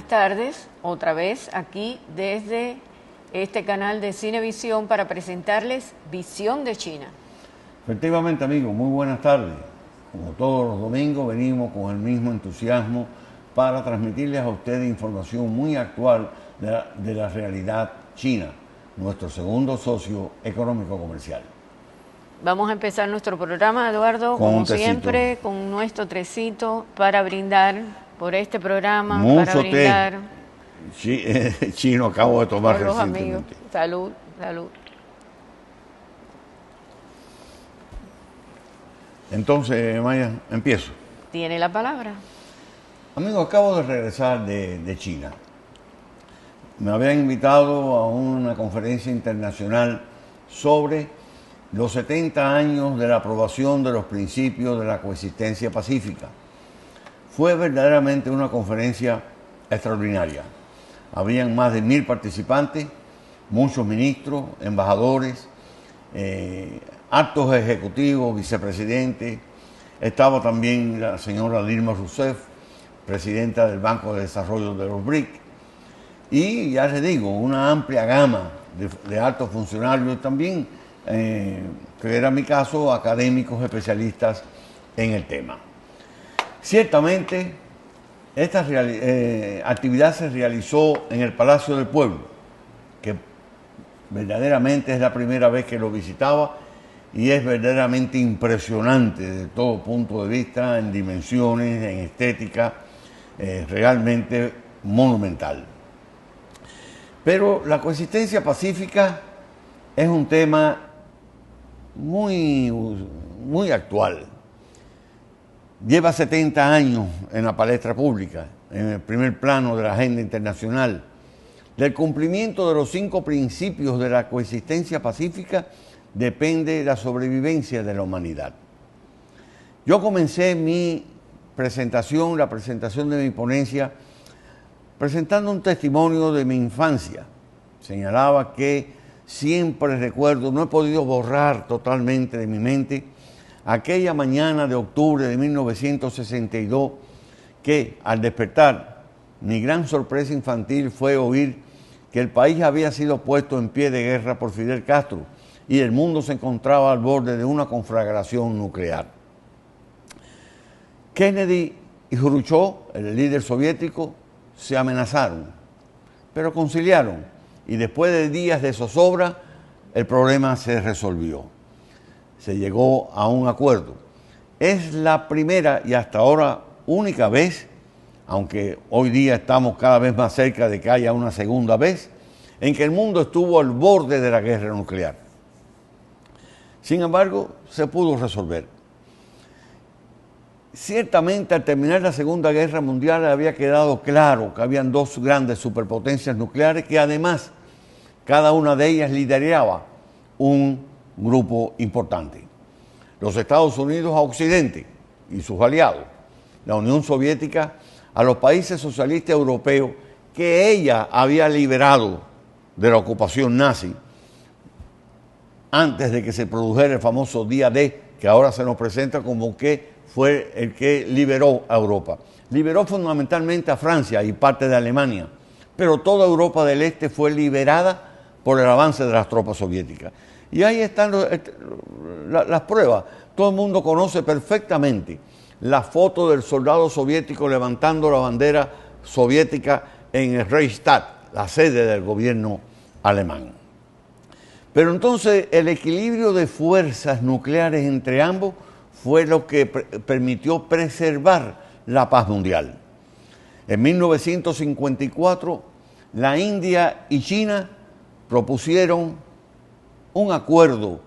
tardes, otra vez aquí desde este canal de Cinevisión para presentarles Visión de China. Efectivamente, amigos, muy buenas tardes. Como todos los domingos, venimos con el mismo entusiasmo para transmitirles a ustedes información muy actual de la realidad china, nuestro segundo socio económico-comercial. Vamos a empezar nuestro programa, Eduardo, como siempre, con nuestro tecito para brindar por este programa, mucho para brindar té. Chino, acabo de tomar por los recientemente. amigos. Salud, salud. Entonces, Maya, empiezo. Tiene la palabra. Amigos, acabo de regresar de China. Me habían invitado a una conferencia internacional sobre los 70 años de la aprobación de los principios de la coexistencia pacífica. Fue verdaderamente una conferencia extraordinaria. Habían más de 1000 participantes, muchos ministros, embajadores, altos ejecutivos, vicepresidentes. Estaba también la señora Dilma Rousseff, presidenta del Banco de Desarrollo de los BRIC. Y ya les digo, una amplia gama de altos funcionarios también, que era mi caso, académicos especialistas en el tema. Ciertamente, esta actividad se realizó en el Palacio del Pueblo, que verdaderamente es la primera vez que lo visitaba y es verdaderamente impresionante desde todo punto de vista, en dimensiones, en estética, realmente monumental. Pero la coexistencia pacífica es un tema muy actual. Lleva 70 años en la palestra pública, en el primer plano de la agenda internacional. Del cumplimiento de los 5 principios de la coexistencia pacífica depende la sobrevivencia de la humanidad. Yo comencé mi presentación, la presentación de mi ponencia, presentando un testimonio de mi infancia. Señalaba que siempre recuerdo, no he podido borrar totalmente de mi mente, aquella mañana de octubre de 1962, que al despertar, mi gran sorpresa infantil fue oír que el país había sido puesto en pie de guerra por Fidel Castro y el mundo se encontraba al borde de una conflagración nuclear. Kennedy y Khrushchev, el líder soviético, se amenazaron, pero conciliaron y después de días de zozobra, el problema se resolvió. Se llegó a un acuerdo. Es la primera y hasta ahora única vez, aunque hoy día estamos cada vez más cerca de que haya una segunda vez, en que el mundo estuvo al borde de la guerra nuclear. Sin embargo, se pudo resolver. Ciertamente, al terminar la Segunda Guerra Mundial había quedado claro que habían 2 grandes superpotencias nucleares que además cada una de ellas lideraba un grupo importante. Los Estados Unidos a Occidente y sus aliados, la Unión Soviética a los países socialistas europeos que ella había liberado de la ocupación nazi antes de que se produjera el famoso día D, que ahora se nos presenta como que fue el que liberó a Europa. Liberó fundamentalmente a Francia y parte de Alemania, pero toda Europa del Este fue liberada por el avance de las tropas soviéticas. Y ahí están las pruebas. Todo el mundo conoce perfectamente la foto del soldado soviético levantando la bandera soviética en el Reichstag, la sede del gobierno alemán. Pero entonces el equilibrio de fuerzas nucleares entre ambos fue lo que permitió preservar la paz mundial. En 1954, la India y China propusieron un acuerdo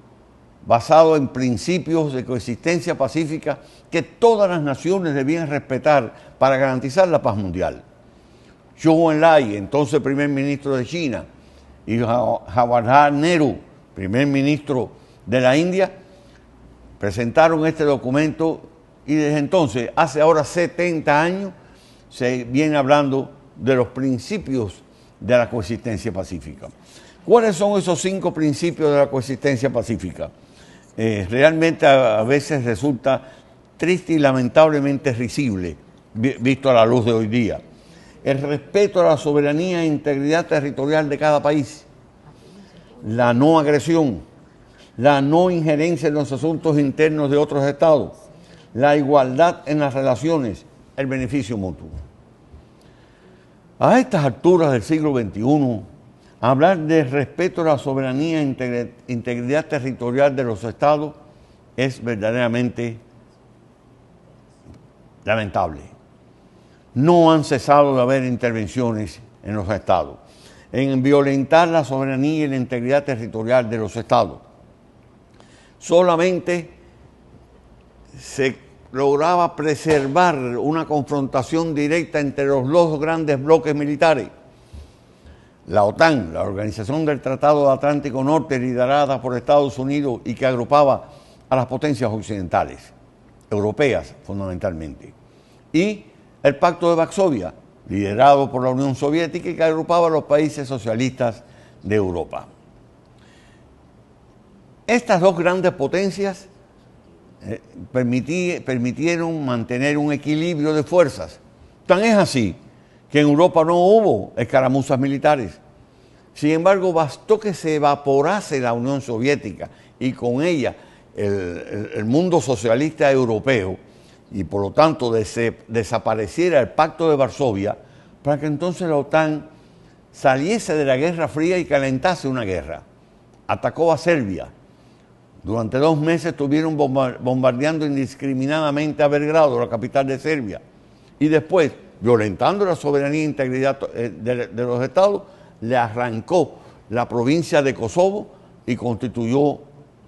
basado en principios de coexistencia pacífica que todas las naciones debían respetar para garantizar la paz mundial. Zhou Enlai, entonces primer ministro de China, y Jawaharlal Nehru, primer ministro de la India, presentaron este documento y desde entonces, hace ahora 70 años, se viene hablando de los principios de la coexistencia pacífica. ¿Cuáles son esos 5 principios de la coexistencia pacífica? Realmente a veces resulta triste y lamentablemente risible, visto a la luz de hoy día. el respeto a la soberanía e integridad territorial de cada país, la no agresión, la no injerencia en los asuntos internos de otros estados, la igualdad en las relaciones, el beneficio mutuo. A estas alturas del siglo XXI, hablar de respeto a la soberanía e integridad territorial de los estados es verdaderamente lamentable. No han cesado de haber intervenciones en los estados, en violentar la soberanía y la integridad territorial de los estados. Solamente se lograba preservar una confrontación directa entre los dos grandes bloques militares. La OTAN, la Organización del Tratado de Atlántico Norte, liderada por Estados Unidos y que agrupaba a las potencias occidentales, europeas fundamentalmente. Y el Pacto de Varsovia, liderado por la Unión Soviética y que agrupaba a los países socialistas de Europa. Estas dos grandes potencias permitieron mantener un equilibrio de fuerzas. Tan es así que en Europa no hubo escaramuzas militares. Sin embargo, bastó que se evaporase la Unión Soviética y con ella el mundo socialista europeo y por lo tanto desapareciera el Pacto de Varsovia para que entonces la OTAN saliese de la Guerra Fría y calentase una guerra. Atacó a Serbia. Durante 2 meses estuvieron bombardeando indiscriminadamente a Belgrado, la capital de Serbia. Y después, violentando la soberanía e integridad de los estados, le arrancó la provincia de Kosovo y constituyó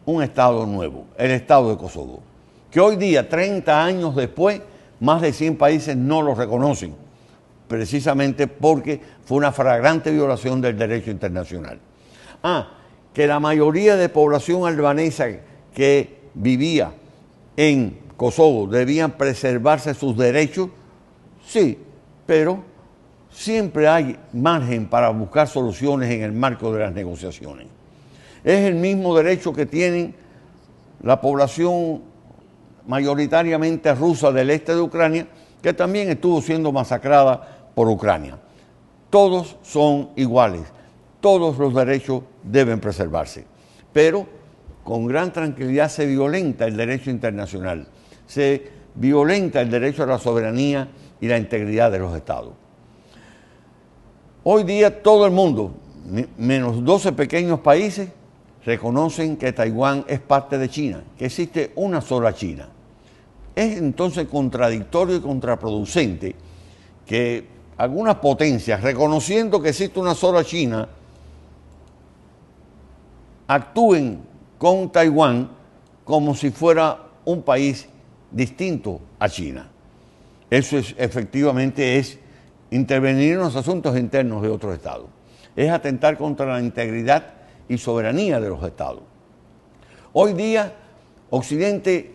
un estado nuevo, el estado de Kosovo, que hoy día, 30 años después, más de 100 países no lo reconocen, precisamente porque fue una flagrante violación del derecho internacional. Que la mayoría de población albanesa que vivía en Kosovo debían preservarse sus derechos, sí, pero siempre hay margen para buscar soluciones en el marco de las negociaciones. Es el mismo derecho que tienen la población mayoritariamente rusa del este de Ucrania, que también estuvo siendo masacrada por Ucrania. Todos son iguales, todos los derechos deben preservarse, pero con gran tranquilidad se violenta el derecho internacional, se violenta el derecho a la soberanía y la integridad de los estados. Hoy día todo el mundo, menos 12 pequeños países, reconocen que Taiwán es parte de China, que existe una sola China. Es entonces contradictorio y contraproducente que algunas potencias, reconociendo que existe una sola China, actúen con Taiwán como si fuera un país distinto a China. Eso efectivamente es intervenir en los asuntos internos de otro Estado. Es atentar contra la integridad y soberanía de los Estados. Hoy día, Occidente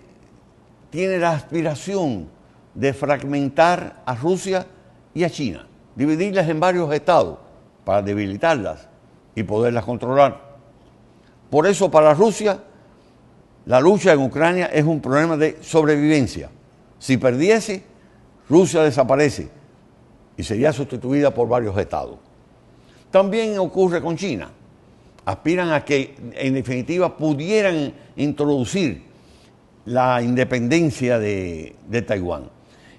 tiene la aspiración de fragmentar a Rusia y a China, dividirlas en varios estados para debilitarlas y poderlas controlar. Por eso, para Rusia, la lucha en Ucrania es un problema de sobrevivencia. Si perdiese, Rusia desaparece y sería sustituida por varios estados. También ocurre con China. Aspiran a que, en definitiva, pudieran introducir la independencia de Taiwán.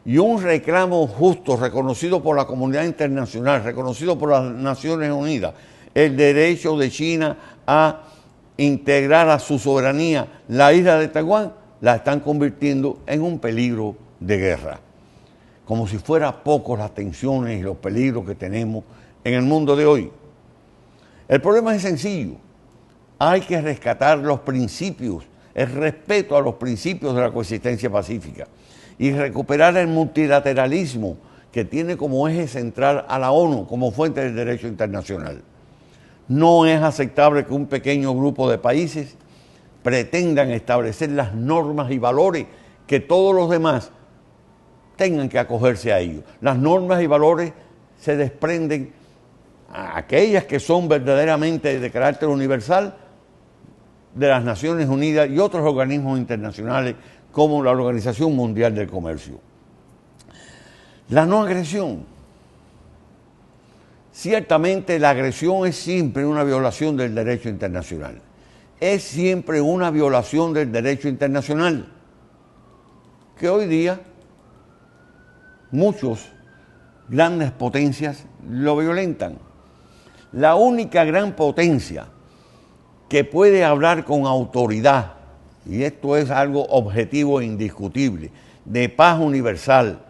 Y un reclamo justo, reconocido por la comunidad internacional, reconocido por las Naciones Unidas, el derecho de China a integrar a su soberanía la isla de Taiwán, la están convirtiendo en un peligro de guerra. Como si fuera poco las tensiones y los peligros que tenemos en el mundo de hoy. El problema es sencillo. Hay que rescatar los principios, el respeto a los principios de la coexistencia pacífica y recuperar el multilateralismo que tiene como eje central a la ONU como fuente del derecho internacional. No es aceptable que un pequeño grupo de países pretendan establecer las normas y valores que todos los demás tengan que acogerse a ellos. Las normas y valores se desprenden a aquellas que son verdaderamente de carácter universal de las Naciones Unidas y otros organismos internacionales como la Organización Mundial del Comercio. La no agresión Ciertamente la agresión es siempre una violación del derecho internacional. Es siempre una violación del derecho internacional. Que hoy día muchos grandes potencias lo violentan. La única gran potencia que puede hablar con autoridad, y esto es algo objetivo e indiscutible, de paz universal,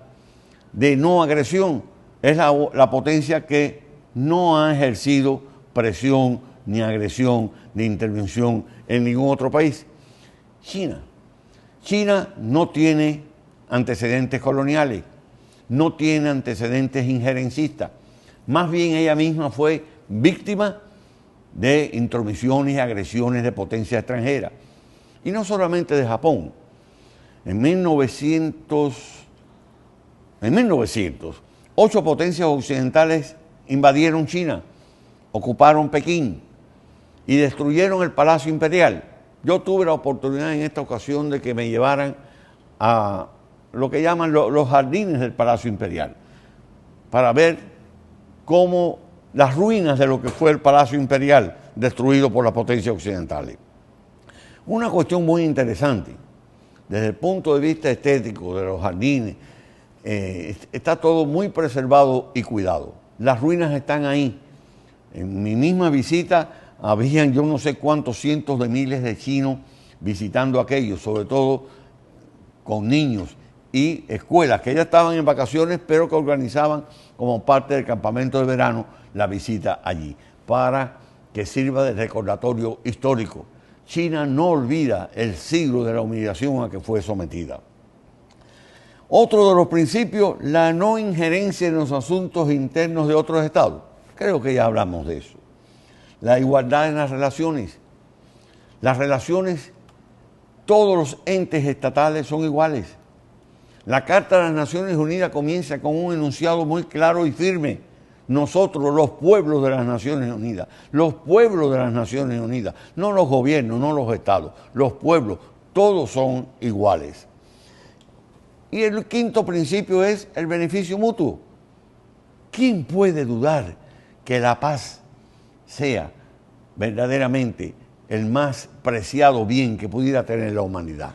de no agresión, es la potencia que no ha ejercido presión, ni agresión, ni intervención en ningún otro país. China. China no tiene antecedentes coloniales, no tiene antecedentes injerencistas. Más bien ella misma fue víctima de intromisiones y agresiones de potencias extranjeras. Y no solamente de Japón. En 1900, 8 potencias occidentales invadieron China, ocuparon Pekín y destruyeron el Palacio Imperial. Yo tuve la oportunidad en esta ocasión de que me llevaran a lo que llaman los jardines del Palacio Imperial, para ver cómo las ruinas de lo que fue el Palacio Imperial destruido por las potencias occidentales. Una cuestión muy interesante, desde el punto de vista estético de los jardines, está todo muy preservado y cuidado. Las ruinas están ahí. En mi misma visita habían yo no sé cuántos cientos de miles de chinos visitando aquello, sobre todo con niños y escuelas que ya estaban en vacaciones, pero que organizaban como parte del campamento de verano la visita allí, para que sirva de recordatorio histórico. China no olvida el siglo de la humillación a que fue sometida. Otro de los principios, la no injerencia en los asuntos internos de otros estados. Creo que ya hablamos de eso. La igualdad en las relaciones. Las relaciones, todos los entes estatales son iguales. La Carta de las Naciones Unidas comienza con un enunciado muy claro y firme. Nosotros, los pueblos de las Naciones Unidas, los pueblos de las Naciones Unidas, no los gobiernos, no los estados, los pueblos, todos son iguales. Y el quinto principio es el beneficio mutuo. ¿Quién puede dudar que la paz sea verdaderamente el más preciado bien que pudiera tener la humanidad?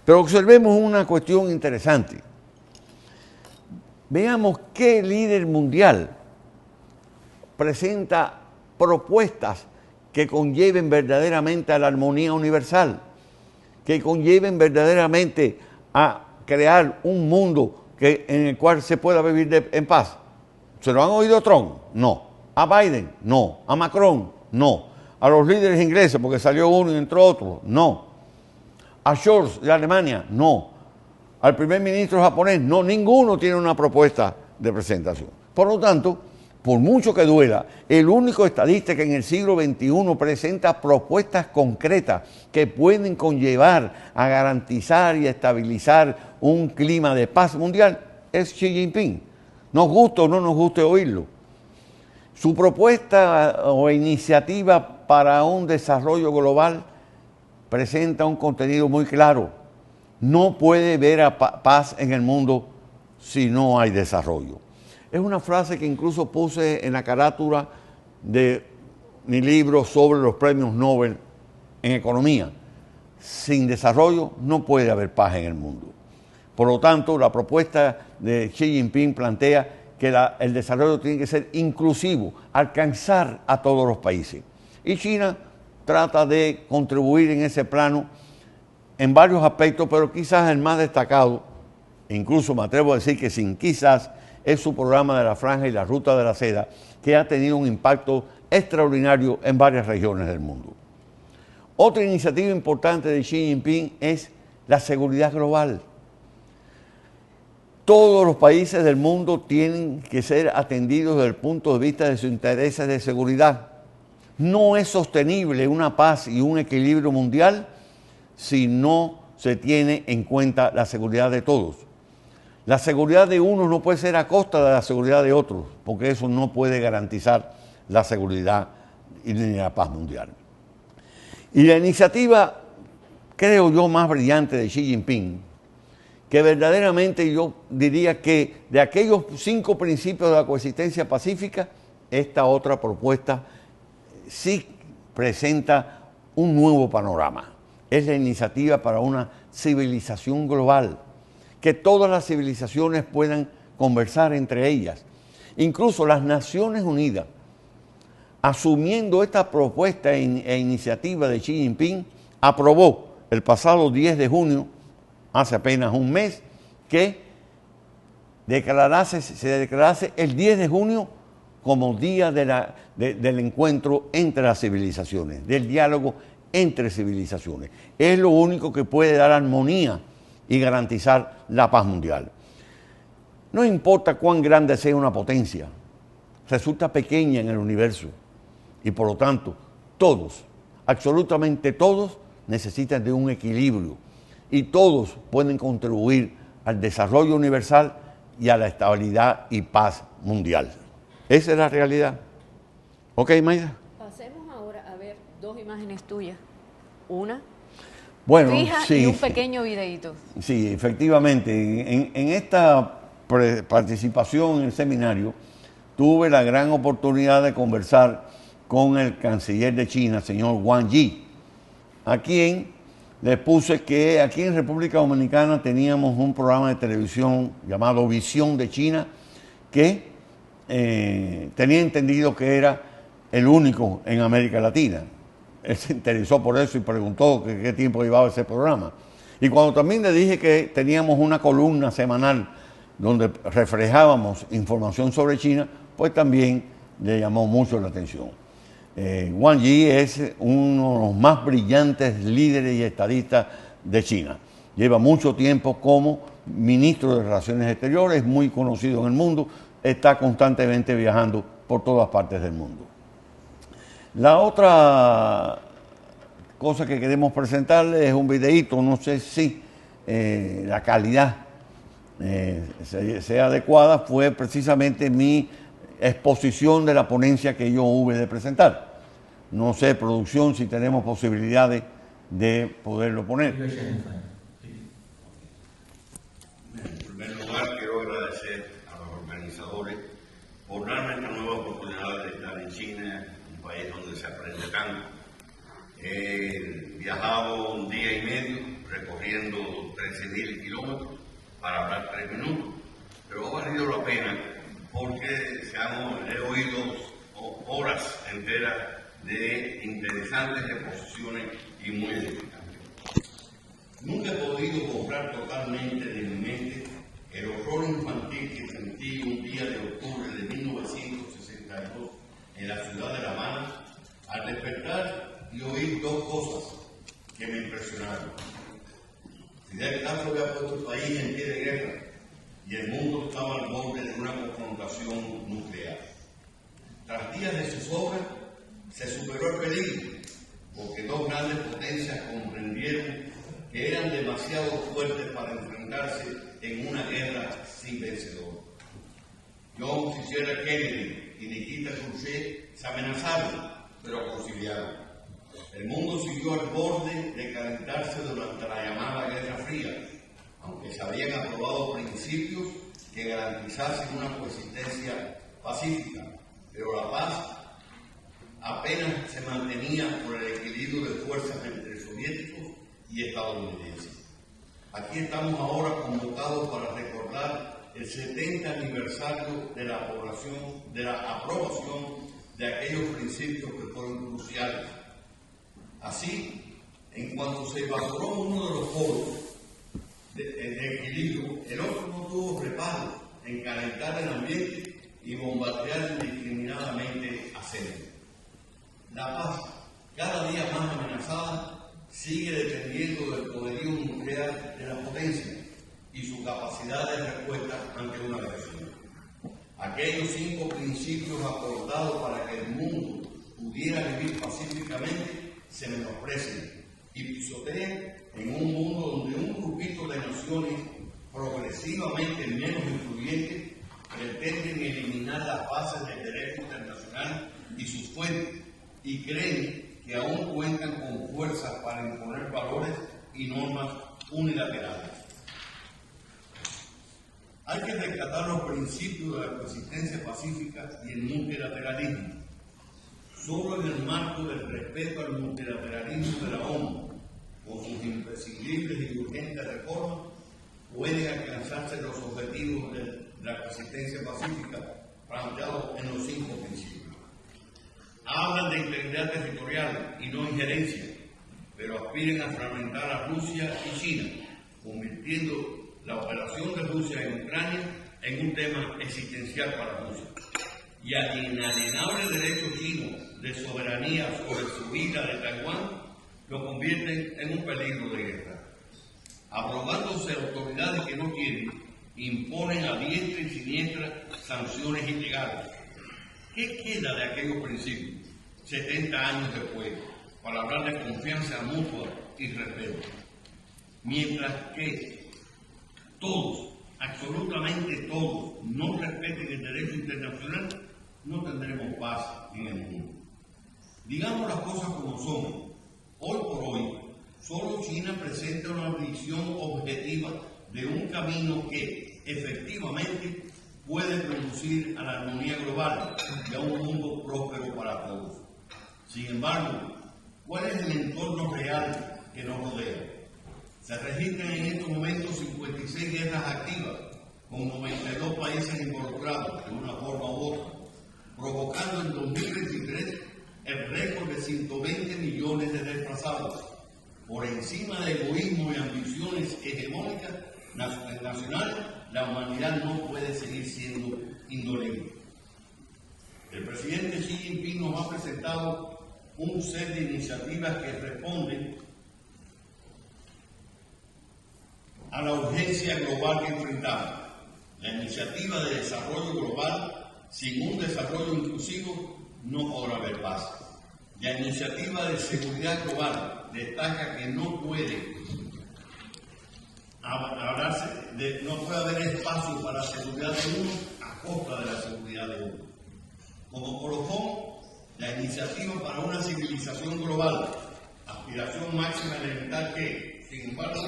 Pero observemos una cuestión interesante. Veamos qué líder mundial presenta propuestas que conlleven verdaderamente a la armonía universal, que conlleven verdaderamente a crear un mundo en el cual se pueda vivir en paz. ¿Se lo han oído a Trump? No. ¿A Biden? No. ¿A Macron? No. ¿A los líderes ingleses porque salió uno y entró otro? No. ¿A Scholz de Alemania? No. ¿Al primer ministro japonés? No, ninguno tiene una propuesta de presentación. Por lo tanto, por mucho que duela, el único estadista que en el siglo XXI presenta propuestas concretas que pueden conllevar a garantizar y estabilizar un clima de paz mundial es Xi Jinping. Nos guste o no nos guste oírlo. Su propuesta o iniciativa para un desarrollo global presenta un contenido muy claro. No puede haber paz en el mundo si no hay desarrollo. Es una frase que incluso puse en la carátula de mi libro sobre los premios Nobel en economía. Sin desarrollo no puede haber paz en el mundo. Por lo tanto, la propuesta de Xi Jinping plantea que el desarrollo tiene que ser inclusivo, alcanzar a todos los países. Y China trata de contribuir en ese plano en varios aspectos, pero quizás el más destacado, incluso me atrevo a decir que sin quizás, es su programa de la Franja y la Ruta de la Seda, que ha tenido un impacto extraordinario en varias regiones del mundo. Otra iniciativa importante de Xi Jinping es la seguridad global. Todos los países del mundo tienen que ser atendidos desde el punto de vista de sus intereses de seguridad. No es sostenible una paz y un equilibrio mundial si no se tiene en cuenta la seguridad de todos. La seguridad de unos no puede ser a costa de la seguridad de otros, porque eso no puede garantizar la seguridad y ni la paz mundial. Y la iniciativa, creo yo, más brillante de Xi Jinping, que verdaderamente yo diría que de aquellos 5 principios de la coexistencia pacífica, esta otra propuesta sí presenta un nuevo panorama. Es la iniciativa para una civilización global, que todas las civilizaciones puedan conversar entre ellas. Incluso las Naciones Unidas, asumiendo esta propuesta e iniciativa de Xi Jinping, aprobó el pasado 10 de junio, hace apenas un mes, que se declarase el 10 de junio como día del encuentro entre las civilizaciones, del diálogo entre civilizaciones. Es lo único que puede dar armonía y garantizar la paz mundial. No importa cuán grande sea una potencia, resulta pequeña en el universo y por lo tanto todos, absolutamente todos, necesitan de un equilibrio y todos pueden contribuir al desarrollo universal y a la estabilidad y paz mundial. Esa es la realidad. ¿Ok, Mayra? Pasemos ahora a ver 2 imágenes tuyas. Una fija sí, y un pequeño videíto. Sí, efectivamente. En esta participación en el seminario tuve la gran oportunidad de conversar con el canciller de China, señor Wang Yi, a quien le puse que aquí en República Dominicana teníamos un programa de televisión llamado Visión de China, que tenía entendido que era el único en América Latina. Él se interesó por eso y preguntó qué tiempo llevaba ese programa. Y cuando también le dije que teníamos una columna semanal donde reflejábamos información sobre China, pues también le llamó mucho la atención. Wang Yi es uno de los más brillantes líderes y estadistas de China. Lleva mucho tiempo como ministro de Relaciones Exteriores, es muy conocido en el mundo, está constantemente viajando por todas partes del mundo. La otra cosa que queremos presentarles es un videíto, no sé si la calidad sea adecuada, fue precisamente mi exposición de la ponencia que yo hube de presentar. No sé, producción, si tenemos posibilidades de poderlo poner. En primer lugar, quiero agradecer a los organizadores por darme esta nueva oportunidad de estar en China, un país donde se aprende tanto. He viajado un día y medio recorriendo 13.000 kilómetros para hablar 3 minutos, pero ha valido la pena porque he oído horas enteras de interesantes exposiciones y muy edificantes. Nunca he podido borrar totalmente de mi mente el horror infantil que sentí un día de octubre de 1962 en la ciudad de La Habana al despertar y oír 2 cosas que me impresionaron. Fidel Castro había puesto el país en pie de guerra y el mundo estaba al borde de una confrontación nuclear. Tras días de zozobra, se superó el peligro, porque 2 grandes potencias comprendieron que eran demasiado fuertes para enfrentarse en una guerra sin vencedor. John Fitzgerald Kennedy y Nikita Khrushchev se amenazaron, pero conciliaron. El mundo siguió al borde de calentarse durante la llamada Guerra Fría, aunque se habían aprobado principios que garantizasen una coexistencia pacífica, pero la paz apenas se mantenía por el equilibrio de fuerzas entre soviéticos y estadounidenses. Aquí estamos ahora convocados para recordar el 70 aniversario de la aprobación de aquellos principios que fueron cruciales. Así, en cuanto se evaporó uno de los polos de equilibrio, el otro no tuvo reparo en calentar el ambiente y bombardear indiscriminadamente a Serbia. La paz, cada día más amenazada, sigue dependiendo del poderío nuclear de la potencia y su capacidad de respuesta ante una agresión. Aquellos 5 principios acordados para que el mundo pudiera vivir pacíficamente se menosprecian y pisotean en un mundo donde un grupito de naciones progresivamente menos influyentes pretenden eliminar las bases del derecho internacional y sus fuentes y creen que aún cuentan con fuerza para imponer valores y normas unilaterales. Hay que rescatar los principios de la coexistencia pacífica y el multilateralismo. Solo en el marco del respeto al multilateralismo de la ONU, con sus imprescindibles y urgentes reformas, pueden alcanzarse los objetivos de la coexistencia pacífica planteados en los 5 principios. Hablan de integridad territorial y no injerencia, pero aspiran a fragmentar a Rusia y China, convirtiendo la operación de Rusia en Ucrania en un tema existencial para Rusia. Y al inalienable derecho chino de soberanía sobre su isla de Taiwán lo convierten en un peligro de guerra. Abrogándose autoridades que no quieren, imponen a diestra y siniestra sanciones ilegales. ¿Qué queda de aquellos principios 70 años después para hablar de confianza mutua y respeto? Mientras que todos, absolutamente todos, no respeten el derecho internacional, no tendremos paz en el mundo. Digamos las cosas como son. Hoy por hoy, solo China presenta una visión objetiva de un camino que efectivamente puede conducir a la armonía global y a un mundo próspero para todos. Sin embargo, ¿cuál es el entorno real que nos rodea? Se registran en estos momentos 56 guerras activas, con 92 países involucrados de una forma u otra, provocando en 2023 el récord de 120 millones de desplazados. Por encima de egoísmo y ambiciones hegemónicas nacionales, la humanidad no puede seguir siendo indolente. El presidente Xi Jinping nos ha presentado un set de iniciativas que responden a la urgencia global que enfrentamos. La iniciativa de desarrollo global, sin un desarrollo inclusivo, no podrá haber paz. La iniciativa de seguridad global destaca que no puede haber espacio para la seguridad de uno a costa de la seguridad de otro. Como colofón, la iniciativa para una civilización global, aspiración máxima elemental que, sin embargo,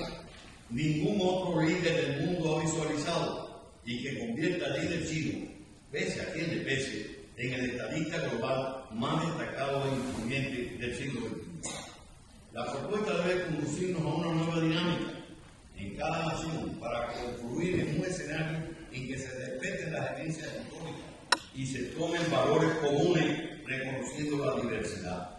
ningún otro líder del mundo ha visualizado y que convierta al líder chino, pese a quien le pese, en el estadista global más destacado e influyente del siglo XXI. La propuesta debe conducirnos a una nueva dinámica en cada nación para confluir en un escenario en que se respeten las herencias históricas y se tomen valores comunes reconociendo la diversidad.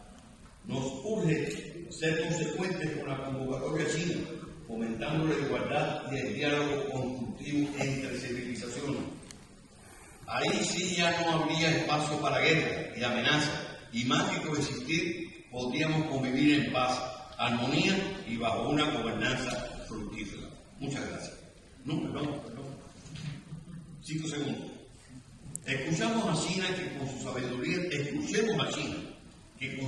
Nos urge ser consecuentes con la convocatoria china, fomentando la igualdad y el diálogo constructivo entre civilizaciones. Ahí sí ya no habría espacio para guerra y amenaza, y más que coexistir, podríamos convivir en paz, armonía y bajo una gobernanza fructífera. Muchas gracias. Perdón. 5 segundos. Escuchemos a China que con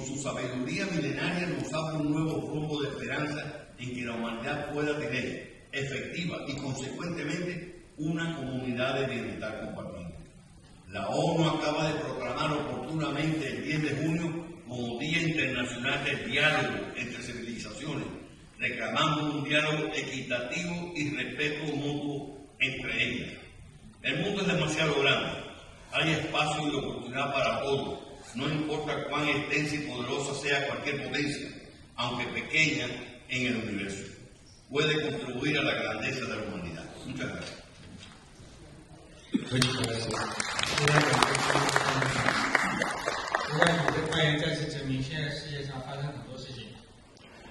su sabiduría milenaria nos abre un nuevo rumbo de esperanza en que la humanidad pueda tener efectiva y consecuentemente una comunidad de bienestar compartida. La ONU acaba de proclamar oportunamente el 10 de junio como Día Internacional del Diálogo entre Civilizaciones, reclamando un diálogo equitativo y respeto mutuo entre ellas. El mundo es demasiado grande, hay espacio y oportunidad para todos, no importa cuán extensa y poderosa sea cualquier potencia, aunque pequeña en el universo, puede contribuir a la grandeza de la humanidad. Muchas gracias.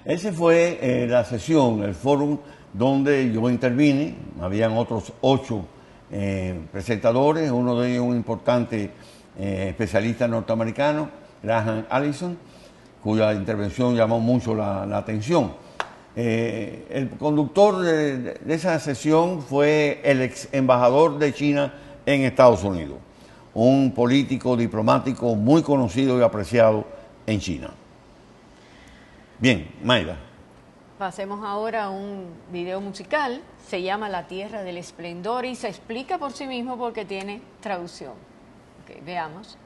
Esa fue la sesión, el foro donde yo intervine. Habían otros 8 presentadores, uno de ellos un importante especialista norteamericano, Graham Allison, cuya intervención llamó mucho la atención. El conductor de esa sesión fue el ex embajador de China en Estados Unidos, un político diplomático muy conocido y apreciado en China. Bien, Mayra. Pasemos ahora a un video musical, se llama La Tierra del Esplendor y se explica por sí mismo porque tiene traducción. Ok, veamos.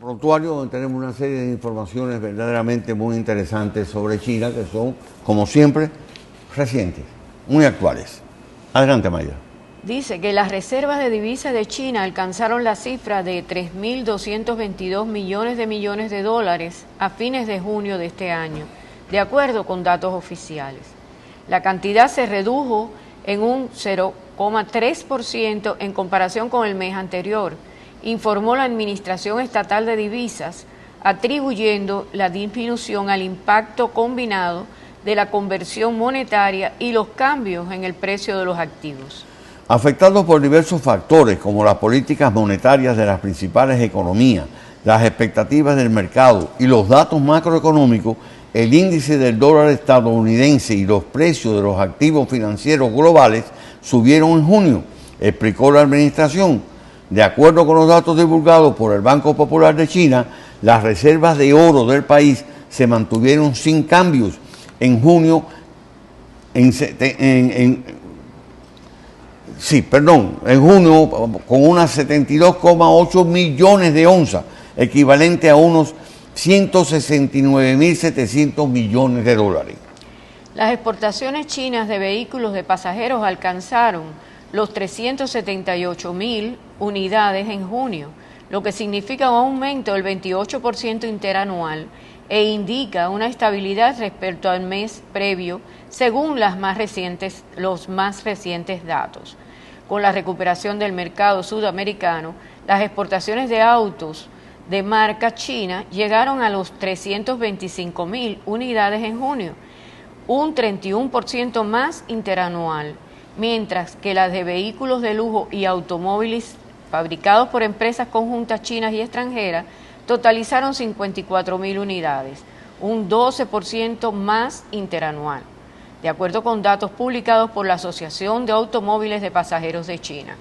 prontuario donde tenemos una serie de informaciones verdaderamente muy interesantes sobre China que son, como siempre, recientes, muy actuales. Adelante, Mayra. Dice que las reservas de divisas de China alcanzaron la cifra de 3.222 millones de dólares a fines de junio de este año, de acuerdo con datos oficiales. La cantidad se redujo en un 0,3% en comparación con el mes anterior, informó la Administración Estatal de Divisas, atribuyendo la disminución al impacto combinado de la conversión monetaria y los cambios en el precio de los activos. Afectados por diversos factores como las políticas monetarias de las principales economías, las expectativas del mercado y los datos macroeconómicos, el índice del dólar estadounidense y los precios de los activos financieros globales subieron en junio, explicó la administración. De acuerdo con los datos divulgados por el Banco Popular de China, las reservas de oro del país se mantuvieron sin cambios en junio en junio con unas 72,8 millones de onzas, equivalente a unos 169.700 millones de dólares. Las exportaciones chinas de vehículos de pasajeros alcanzaron los 378.000 unidades en junio, lo que significa un aumento del 28% interanual e indica una estabilidad respecto al mes previo, según los más recientes datos. Con la recuperación del mercado sudamericano, las exportaciones de autos de marca china llegaron a los 325.000 unidades en junio, un 31% más interanual, mientras que las de vehículos de lujo y automóviles fabricados por empresas conjuntas chinas y extranjeras totalizaron 54.000 unidades, un 12% más interanual, de acuerdo con datos publicados por la Asociación de Automóviles de Pasajeros de China.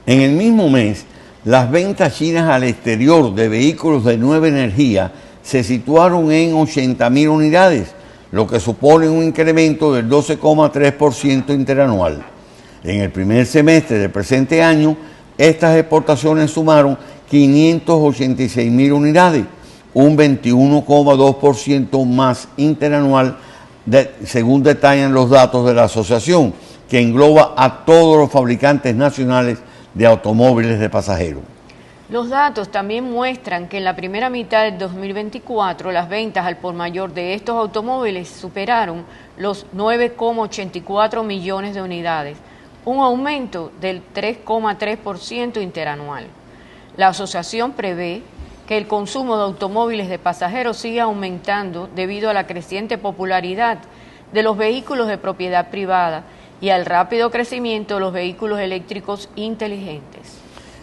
En el mismo mes, las ventas chinas al exterior de vehículos de nueva energía se situaron en 80.000 unidades, lo que supone un incremento del 12,3% interanual. En el primer semestre del presente año, estas exportaciones sumaron 586.000 unidades, un 21,2% más interanual, según detallan los datos de la asociación, que engloba a todos los fabricantes nacionales de automóviles de pasajeros. Los datos también muestran que en la primera mitad del 2024 las ventas al por mayor de estos automóviles superaron los 9,84 millones de unidades, un aumento del 3,3% interanual. La asociación prevé que el consumo de automóviles de pasajeros siga aumentando debido a la creciente popularidad de los vehículos de propiedad privada y al rápido crecimiento de los vehículos eléctricos inteligentes.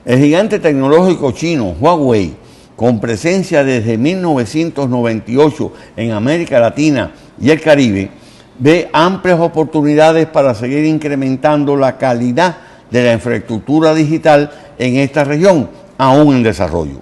El gigante tecnológico chino Huawei, con presencia desde 1998 en América Latina y el Caribe, ve amplias oportunidades para seguir incrementando la calidad de la infraestructura digital en esta región, aún en desarrollo.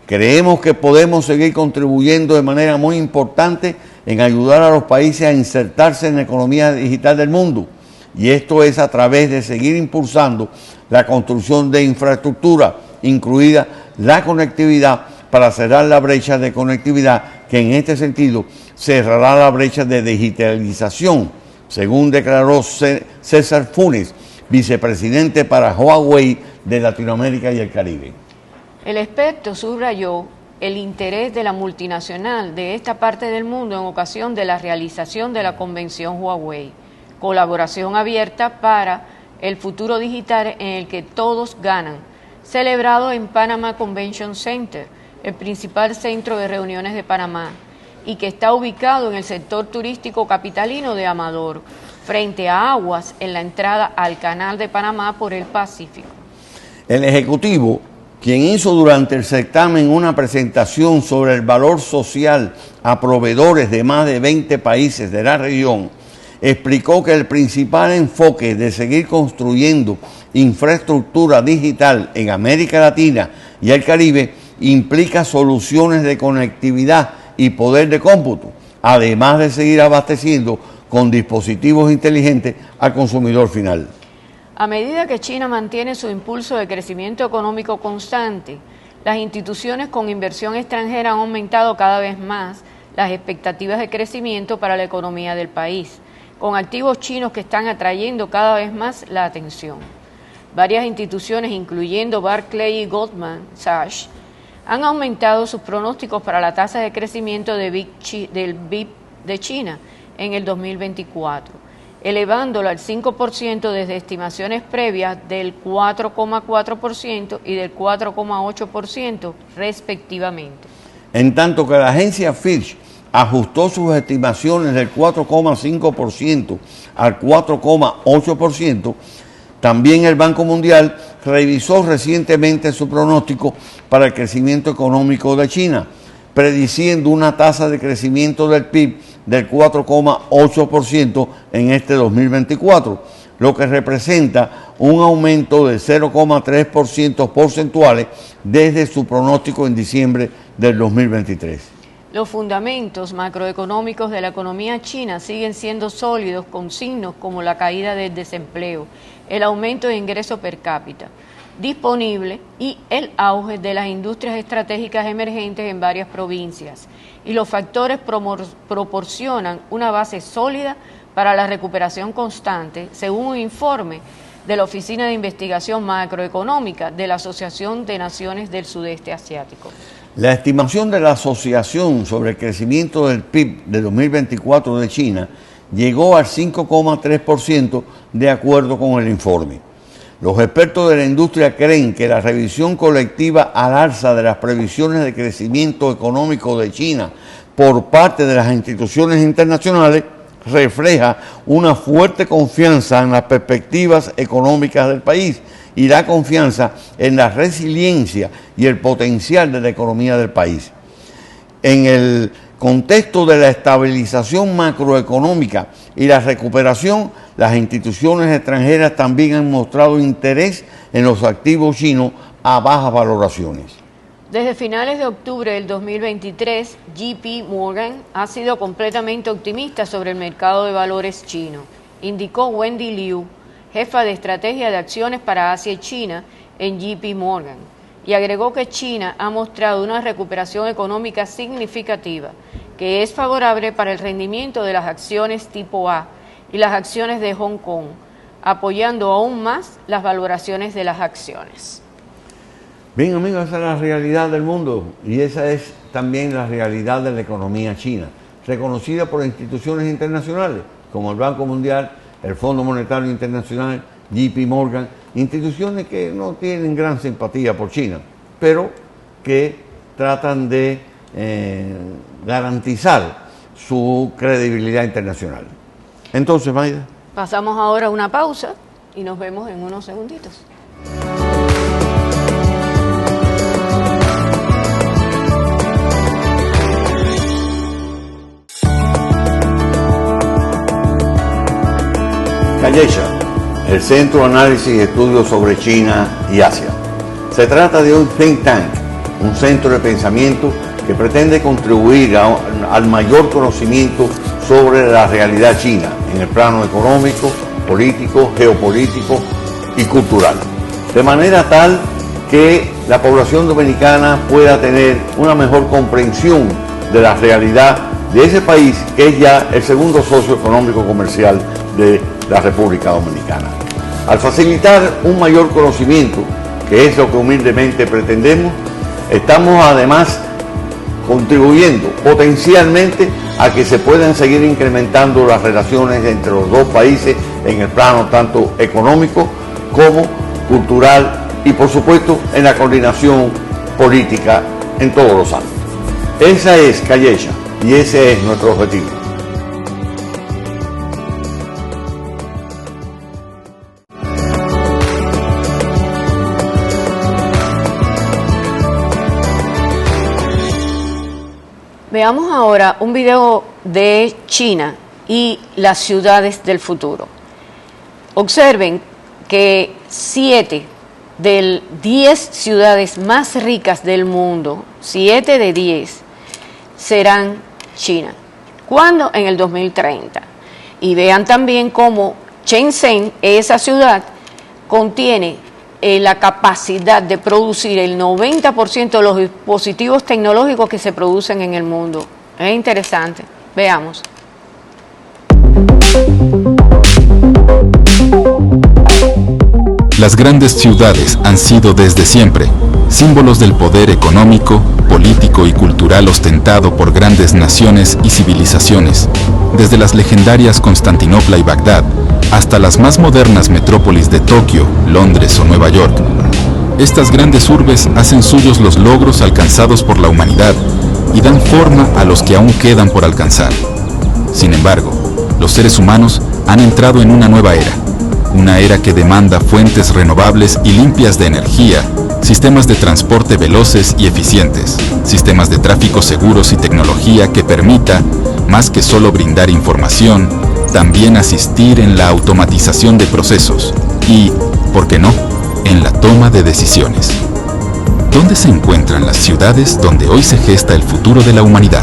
Creemos que podemos seguir contribuyendo de manera muy importante en ayudar a los países a insertarse en la economía digital del mundo, y esto es a través de seguir impulsando la construcción de infraestructura, incluida la conectividad, para cerrar la brecha de conectividad, que en este sentido cerrará la brecha de digitalización, según declaró César Funes, vicepresidente para Huawei de Latinoamérica y el Caribe. El experto subrayó el interés de la multinacional de esta parte del mundo en ocasión de la realización de la convención Huawei, colaboración abierta para el futuro digital en el que todos ganan, celebrado en Panama Convention Center, el principal centro de reuniones de Panamá, y que está ubicado en el sector turístico capitalino de Amador, frente a aguas en la entrada al Canal de Panamá por el Pacífico. El Ejecutivo, quien hizo durante el certamen una presentación sobre el valor social a proveedores de más de 20 países de la región, explicó que el principal enfoque de seguir construyendo infraestructura digital en América Latina y el Caribe implica soluciones de conectividad y poder de cómputo, además de seguir abasteciendo con dispositivos inteligentes al consumidor final. A medida que China mantiene su impulso de crecimiento económico constante, las instituciones con inversión extranjera han aumentado cada vez más las expectativas de crecimiento para la economía del país, con activos chinos que están atrayendo cada vez más la atención. Varias instituciones, incluyendo Barclays y Goldman Sachs, han aumentado sus pronósticos para la tasa de crecimiento del PIB de China en el 2024, elevándola al 5% desde estimaciones previas del 4,4% y del 4,8% respectivamente. En tanto que la agencia Fitch ajustó sus estimaciones del 4,5% al 4,8%, también el Banco Mundial revisó recientemente su pronóstico para el crecimiento económico de China, prediciendo una tasa de crecimiento del PIB del 4,8% en este 2024, lo que representa un aumento de 0,3% porcentuales desde su pronóstico en diciembre del 2023. Los fundamentos macroeconómicos de la economía china siguen siendo sólidos, con signos como la caída del desempleo, el aumento de ingreso per cápita disponible y el auge de las industrias estratégicas emergentes en varias provincias. Y los factores proporcionan una base sólida para la recuperación constante, según un informe de la Oficina de Investigación Macroeconómica de la Asociación de Naciones del Sudeste Asiático. La estimación de la Asociación sobre el crecimiento del PIB de 2024 de China llegó al 5,3% de acuerdo con el informe. Los expertos de la industria creen que la revisión colectiva al alza de las previsiones de crecimiento económico de China por parte de las instituciones internacionales refleja una fuerte confianza en las perspectivas económicas del país y da confianza en la resiliencia y el potencial de la economía del país. En el contexto de la estabilización macroeconómica y la recuperación, las instituciones extranjeras también han mostrado interés en los activos chinos a bajas valoraciones. Desde finales de octubre del 2023, JP Morgan ha sido completamente optimista sobre el mercado de valores chino, indicó Wendy Liu, jefa de estrategia de acciones para Asia y China en JP Morgan, y agregó que China ha mostrado una recuperación económica significativa, que es favorable para el rendimiento de las acciones tipo A y las acciones de Hong Kong, apoyando aún más las valoraciones de las acciones. Bien, amigos, esa es la realidad del mundo y esa es también la realidad de la economía china, reconocida por instituciones internacionales como el Banco Mundial, el Fondo Monetario Internacional, JP Morgan, instituciones que no tienen gran simpatía por China, pero que tratan de garantizar su credibilidad internacional. Entonces, Maida. Pasamos ahora a una pausa y nos vemos en unos segunditos. Callecha, el Centro de Análisis y Estudios sobre China y Asia. Se trata de un think tank, un centro de pensamiento que pretende contribuir al mayor conocimiento sobre la realidad china en el plano económico, político, geopolítico y cultural, de manera tal que la población dominicana pueda tener una mejor comprensión de la realidad de ese país que es ya el segundo socio económico comercial de la República Dominicana. Al facilitar un mayor conocimiento, que es lo que humildemente pretendemos, estamos además contribuyendo potencialmente a que se puedan seguir incrementando las relaciones entre los dos países en el plano tanto económico como cultural y por supuesto en la coordinación política en todos los ámbitos. Esa es Callecha y ese es nuestro objetivo. Veamos ahora un video de China y las ciudades del futuro. Observen que 7 de 10 ciudades más ricas del mundo, 7 de 10, serán China. ¿Cuándo? En el 2030. Y vean también cómo Shenzhen, esa ciudad, contiene la capacidad de producir el 90% de los dispositivos tecnológicos que se producen en el mundo. Es interesante. Veamos. Las grandes ciudades han sido desde siempre símbolos del poder económico, político y cultural ostentado por grandes naciones y civilizaciones, desde las legendarias Constantinopla y Bagdad hasta las más modernas metrópolis de Tokio, Londres o Nueva York. Estas grandes urbes hacen suyos los logros alcanzados por la humanidad y dan forma a los que aún quedan por alcanzar. Sin embargo, los seres humanos han entrado en una nueva era, una era que demanda fuentes renovables y limpias de energía, sistemas de transporte veloces y eficientes, sistemas de tráfico seguros y tecnología que permita, más que solo brindar información, también asistir en la automatización de procesos y, ¿por qué no?, en la toma de decisiones. ¿Dónde se encuentran las ciudades donde hoy se gesta el futuro de la humanidad?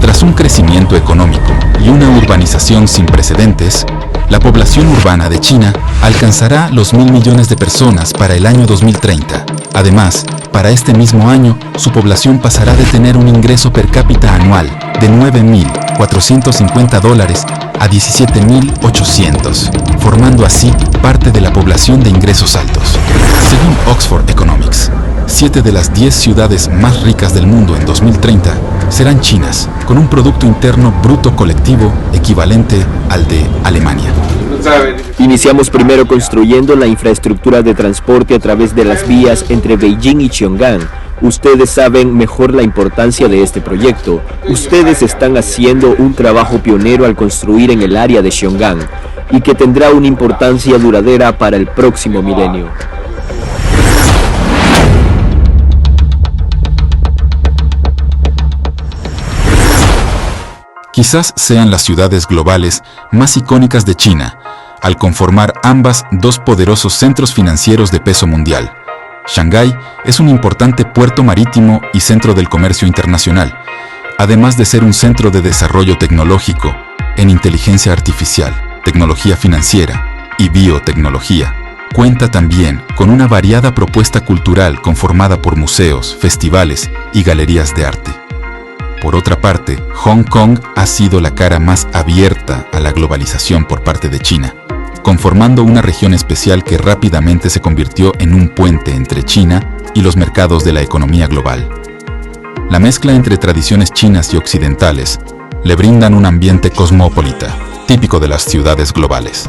Tras un crecimiento económico y una urbanización sin precedentes, la población urbana de China alcanzará los 1.000 millones de personas para el año 2030. Además, para este mismo año, su población pasará de tener un ingreso per cápita anual de $9.450 a $17.800, formando así parte de la población de ingresos altos. Según Oxford Economics, 7 de las 10 ciudades más ricas del mundo en 2030 serán chinas, con un Producto Interno Bruto colectivo equivalente al de Alemania. Iniciamos primero construyendo la infraestructura de transporte a través de las vías entre Beijing y Xiong'an. Ustedes saben mejor la importancia de este proyecto. Ustedes están haciendo un trabajo pionero al construir en el área de Xiong'an y que tendrá una importancia duradera para el próximo milenio. Quizás sean las ciudades globales más icónicas de China, al conformar ambas dos poderosos centros financieros de peso mundial. Shanghái es un importante puerto marítimo y centro del comercio internacional, además de ser un centro de desarrollo tecnológico en inteligencia artificial, tecnología financiera y biotecnología. Cuenta también con una variada propuesta cultural conformada por museos, festivales y galerías de arte. Por otra parte, Hong Kong ha sido la cara más abierta a la globalización por parte de China, conformando una región especial que rápidamente se convirtió en un puente entre China y los mercados de la economía global. La mezcla entre tradiciones chinas y occidentales le brindan un ambiente cosmopolita, típico de las ciudades globales.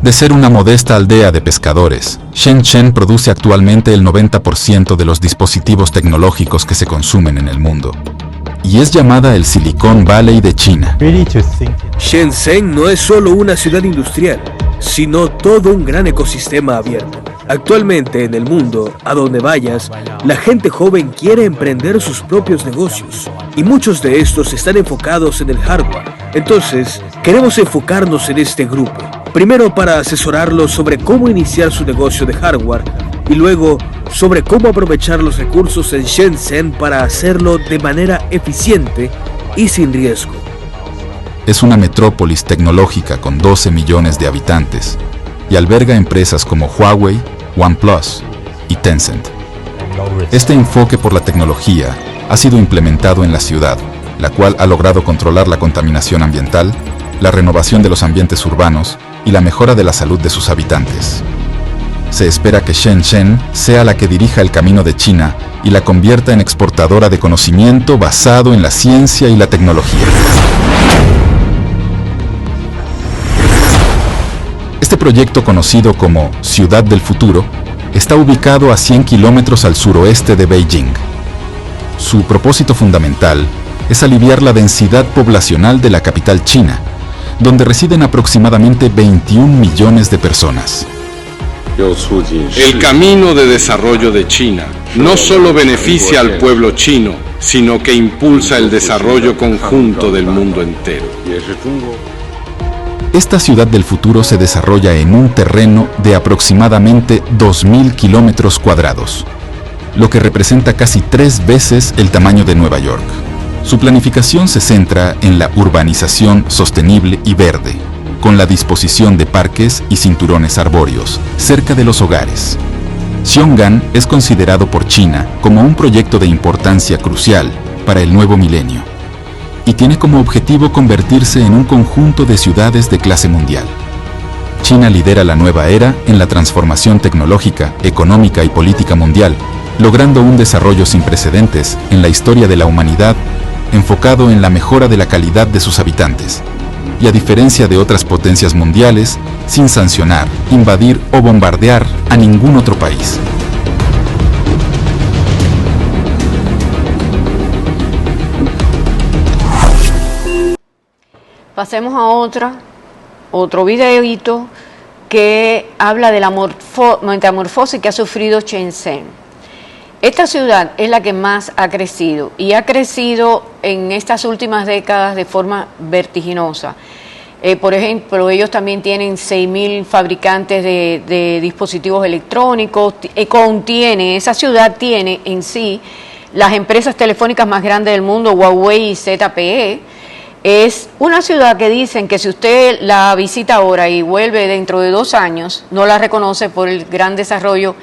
De ser una modesta aldea de pescadores, Shenzhen produce actualmente el 90% de los dispositivos tecnológicos que se consumen en el mundo. Y es llamada el Silicon Valley de China. Shenzhen no es solo una ciudad industrial, sino todo un gran ecosistema abierto. Actualmente en el mundo, a donde vayas, la gente joven quiere emprender sus propios negocios y muchos de estos están enfocados en el hardware. Entonces, queremos enfocarnos en este grupo. Primero para asesorarlos sobre cómo iniciar su negocio de hardware y luego sobre cómo aprovechar los recursos en Shenzhen para hacerlo de manera eficiente y sin riesgo. Es una metrópolis tecnológica con 12 millones de habitantes y alberga empresas como Huawei, OnePlus y Tencent. Este enfoque por la tecnología ha sido implementado en la ciudad, la cual ha logrado controlar la contaminación ambiental, la renovación de los ambientes urbanos y la mejora de la salud de sus habitantes. Se espera que Shenzhen sea la que dirija el camino de China y la convierta en exportadora de conocimiento basado en la ciencia y la tecnología. Este proyecto, conocido como Ciudad del Futuro, está ubicado a 100 kilómetros al suroeste de Beijing. Su propósito fundamental es aliviar la densidad poblacional de la capital china, donde residen aproximadamente 21 millones de personas. El camino de desarrollo de China no solo beneficia al pueblo chino, sino que impulsa el desarrollo conjunto del mundo entero. Esta ciudad del futuro se desarrolla en un terreno de aproximadamente 2.000 kilómetros cuadrados, lo que representa casi 3 veces el tamaño de Nueva York. Su planificación se centra en la urbanización sostenible y verde, con la disposición de parques y cinturones arbóreos cerca de los hogares. Xiong'an es considerado por China como un proyecto de importancia crucial para el nuevo milenio y tiene como objetivo convertirse en un conjunto de ciudades de clase mundial. China lidera la nueva era en la transformación tecnológica, económica y política mundial, logrando un desarrollo sin precedentes en la historia de la humanidad, enfocado en la mejora de la calidad de sus habitantes, y a diferencia de otras potencias mundiales, sin sancionar, invadir o bombardear a ningún otro país. Pasemos a otro videíto que habla de la metamorfosis que ha sufrido Shenzhen. Esta ciudad es la que más ha crecido y ha crecido en estas últimas décadas de forma vertiginosa. Por ejemplo, ellos también tienen 6.000 fabricantes de dispositivos electrónicos. Esa ciudad tiene en sí las empresas telefónicas más grandes del mundo, Huawei y ZTE. Es una ciudad que dicen que si usted la visita ahora y vuelve dentro de 2 años, no la reconoce por el gran desarrollo,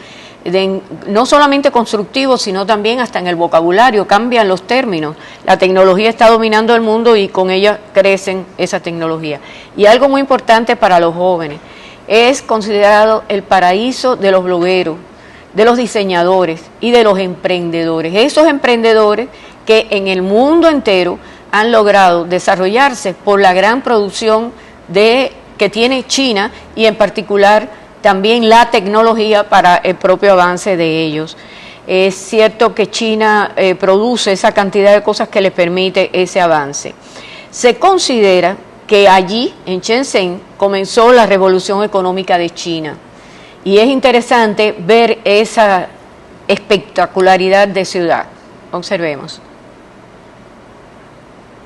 no solamente constructivo, sino también hasta en el vocabulario, cambian los términos. La tecnología está dominando el mundo y con ella crecen esa tecnología. Y algo muy importante para los jóvenes, es considerado el paraíso de los blogueros, de los diseñadores y de los emprendedores. Esos emprendedores que en el mundo entero han logrado desarrollarse por la gran producción que tiene China y en particular también la tecnología para el propio avance de ellos. Es cierto que China produce esa cantidad de cosas que le permite ese avance. Se considera que allí, en Shenzhen, comenzó la revolución económica de China. Y es interesante ver esa espectacularidad de ciudad. Observemos.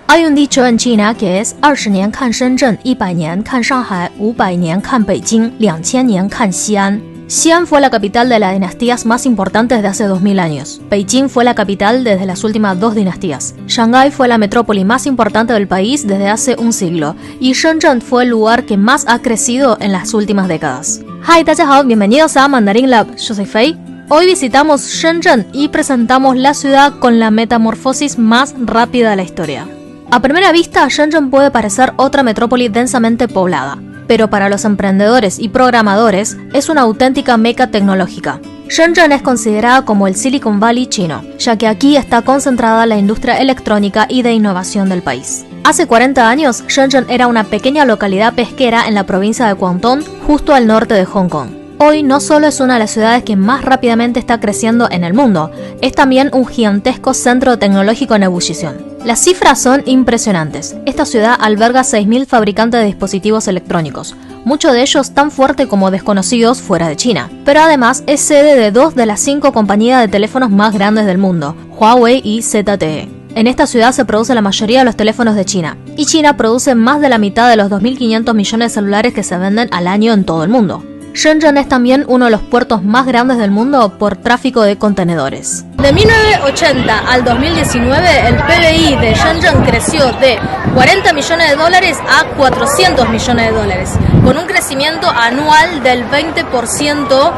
Hay un dicho en China que es 20年看深圳，100年看上海，500年看北京，2000年看西安。Xi'an fue la capital de las dinastías más importantes de hace 2000 años. Beijing fue la capital desde las últimas 2 dinastías. Shanghái fue la metrópoli más importante del país desde hace un siglo. Y Shenzhen fue el lugar que más ha crecido en las últimas décadas. Hi, 大家好， bienvenidos a Mandarin Lab. Yo soy Fei. Hoy visitamos Shenzhen y presentamos la ciudad con la metamorfosis más rápida de la historia. A primera vista, Shenzhen puede parecer otra metrópoli densamente poblada, pero para los emprendedores y programadores es una auténtica meca tecnológica. Shenzhen es considerada como el Silicon Valley chino, ya que aquí está concentrada la industria electrónica y de innovación del país. Hace 40 años, Shenzhen era una pequeña localidad pesquera en la provincia de Guangdong, justo al norte de Hong Kong. Hoy no solo es una de las ciudades que más rápidamente está creciendo en el mundo, es también un gigantesco centro tecnológico en ebullición. Las cifras son impresionantes. Esta ciudad alberga 6.000 fabricantes de dispositivos electrónicos, muchos de ellos tan fuertes como desconocidos fuera de China. Pero además es sede de 2 de las 5 compañías de teléfonos más grandes del mundo, Huawei y ZTE. En esta ciudad se produce la mayoría de los teléfonos de China, y China produce más de la mitad de los 2.500 millones de celulares que se venden al año en todo el mundo. Shenzhen es también uno de los puertos más grandes del mundo por tráfico de contenedores. De 1980 al 2019, el PBI de Shenzhen creció de $40 millones a $400 millones, con un crecimiento anual del 20%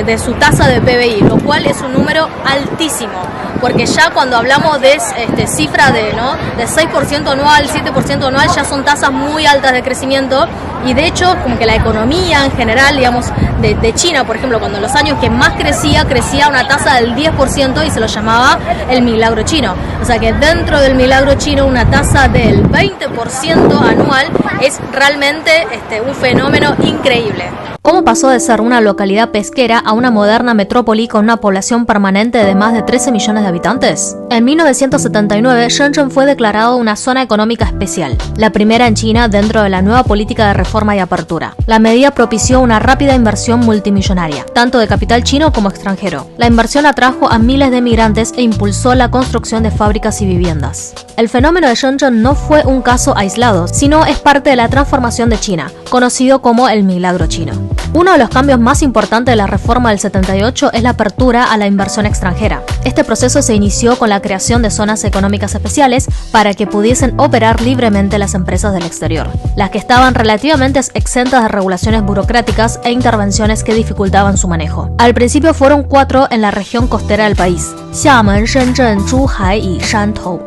de su tasa de PBI, lo cual es un número altísimo, porque ya cuando hablamos de cifra de 6% anual, 7% anual, ya son tasas muy altas de crecimiento, y de hecho como que la economía en general, digamos, de China, por ejemplo, cuando en los años que más crecía a una tasa del 10% y se lo llamaba el milagro chino. O sea que dentro del milagro chino una tasa del 20% anual es realmente un fenómeno increíble. ¿Cómo pasó de ser una localidad pesquera a una moderna metrópoli con una población permanente de más de 13 millones de habitantes? En 1979, Shenzhen fue declarado una zona económica especial, la primera en China dentro de la nueva política de reforma y apertura. La medida propició una rápida inversión multimillonaria, tanto de capital chino como extranjero. La inversión atrajo a miles de migrantes e impulsó la construcción de fábricas y viviendas. El fenómeno de Shenzhen no fue un caso aislado, sino es parte de la transformación de China, conocido como el milagro chino. Uno de los cambios más importantes de la reforma del 78 es la apertura a la inversión extranjera. Este proceso se inició con la creación de zonas económicas especiales para que pudiesen operar libremente las empresas del exterior, las que estaban relativamente exentas de regulaciones burocráticas e intervenciones que dificultaban su manejo. Al principio fueron 4 en la región costera del país: Xiamen, Shenzhen, Zhuhai y Shantou.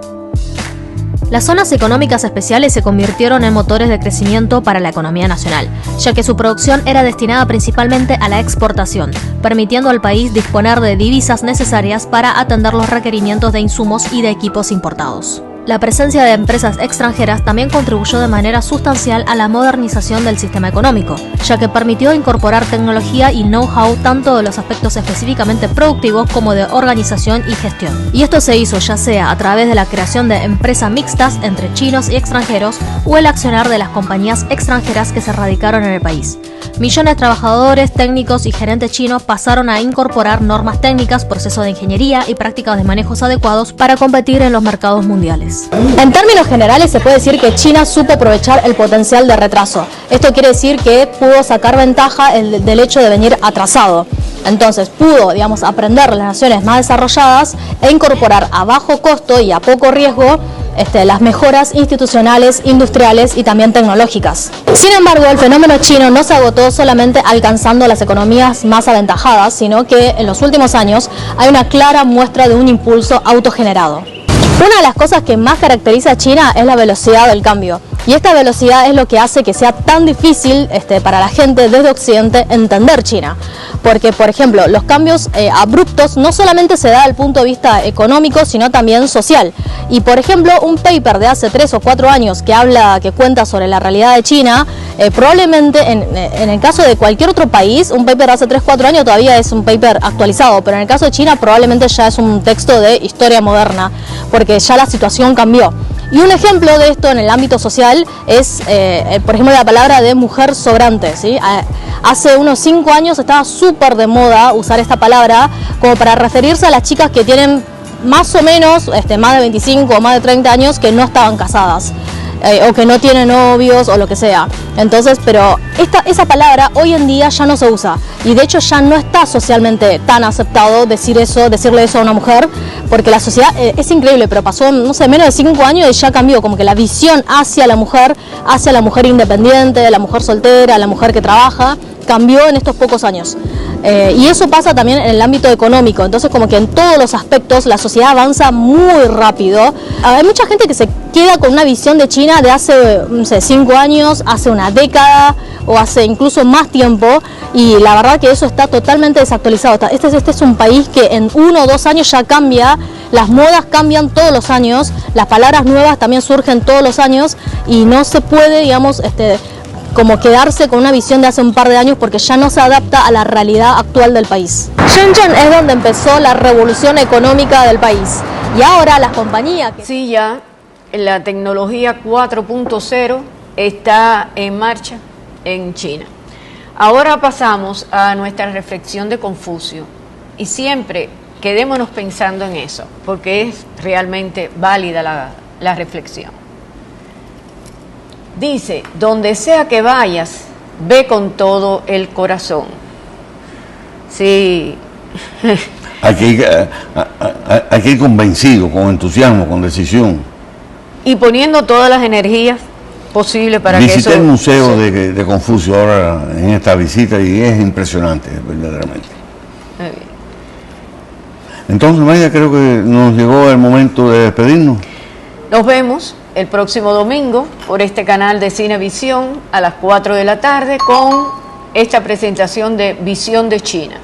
Las zonas económicas especiales se convirtieron en motores de crecimiento para la economía nacional, ya que su producción era destinada principalmente a la exportación, permitiendo al país disponer de divisas necesarias para atender los requerimientos de insumos y de equipos importados. La presencia de empresas extranjeras también contribuyó de manera sustancial a la modernización del sistema económico, ya que permitió incorporar tecnología y know-how tanto de los aspectos específicamente productivos como de organización y gestión. Y esto se hizo ya sea a través de la creación de empresas mixtas entre chinos y extranjeros o el accionar de las compañías extranjeras que se radicaron en el país. Millones de trabajadores, técnicos y gerentes chinos pasaron a incorporar normas técnicas, procesos de ingeniería y prácticas de manejos adecuados para competir en los mercados mundiales. En términos generales se puede decir que China supo aprovechar el potencial de retraso. Esto quiere decir que pudo sacar ventaja del hecho de venir atrasado. Entonces pudo, aprender las naciones más desarrolladas e incorporar a bajo costo y a poco riesgo las mejoras institucionales, industriales y también tecnológicas. Sin embargo, el fenómeno chino no se agotó solamente alcanzando las economías más aventajadas, sino que en los últimos años hay una clara muestra de un impulso autogenerado. Una de las cosas que más caracteriza a China es la velocidad del cambio. Y esta velocidad es lo que hace que sea tan difícil para la gente desde Occidente entender China. Porque, por ejemplo, los cambios abruptos no solamente se da desde el punto de vista económico, sino también social. Y, por ejemplo, un paper de hace 3 o 4 años que cuenta sobre la realidad de China, probablemente en el caso de cualquier otro país, un paper de hace 3 o 4 años todavía es un paper actualizado, pero en el caso de China probablemente ya es un texto de historia moderna, porque ya la situación cambió. Y un ejemplo de esto en el ámbito social es, por ejemplo, la palabra de mujer sobrante, ¿sí? Hace unos 5 años estaba súper de moda usar esta palabra como para referirse a las chicas que tienen más o menos más de 25 o más de 30 años que no estaban casadas. O que no tiene novios o lo que sea. Entonces, pero esa palabra hoy en día ya no se usa y de hecho ya no está socialmente tan aceptado decirle eso a una mujer, porque la sociedad es increíble, pero pasó, no sé, menos de 5 años y ya cambió, como que la visión hacia la mujer independiente, la mujer soltera, la mujer que trabaja, cambió en estos pocos años. Y eso pasa también en el ámbito económico, entonces como que en todos los aspectos la sociedad avanza muy rápido. Hay mucha gente que se queda con una visión de China de hace, no sé, 5 años, hace una década o hace incluso más tiempo, y la verdad que eso está totalmente desactualizado. Este es un país que en 1 o 2 años ya cambia, las modas cambian todos los años, las palabras nuevas también surgen todos los años y no se puede, como quedarse con una visión de hace un par de años porque ya no se adapta a la realidad actual del país. Shenzhen es donde empezó la revolución económica del país y ahora las compañías... Sí, ya la tecnología 4.0 está en marcha en China. Ahora pasamos a nuestra reflexión de Confucio y siempre quedémonos pensando en eso porque es realmente válida la reflexión. Dice, donde sea que vayas, ve con todo el corazón. Sí. Hay que ir convencido, con entusiasmo, con decisión. Y poniendo todas las energías posibles para que eso... Visité el museo de Confucio ahora en esta visita y es impresionante, verdaderamente. Muy bien. Entonces, Mayra, creo que nos llegó el momento de despedirnos. Nos vemos el próximo domingo por este canal de Cinevisión a las 4 de la tarde con esta presentación de Visión de China.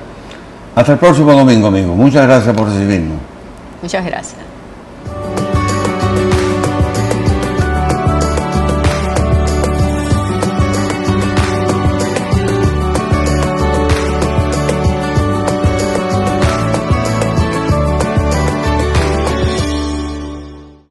Hasta el próximo domingo, amigos. Muchas gracias por recibirnos. Muchas gracias.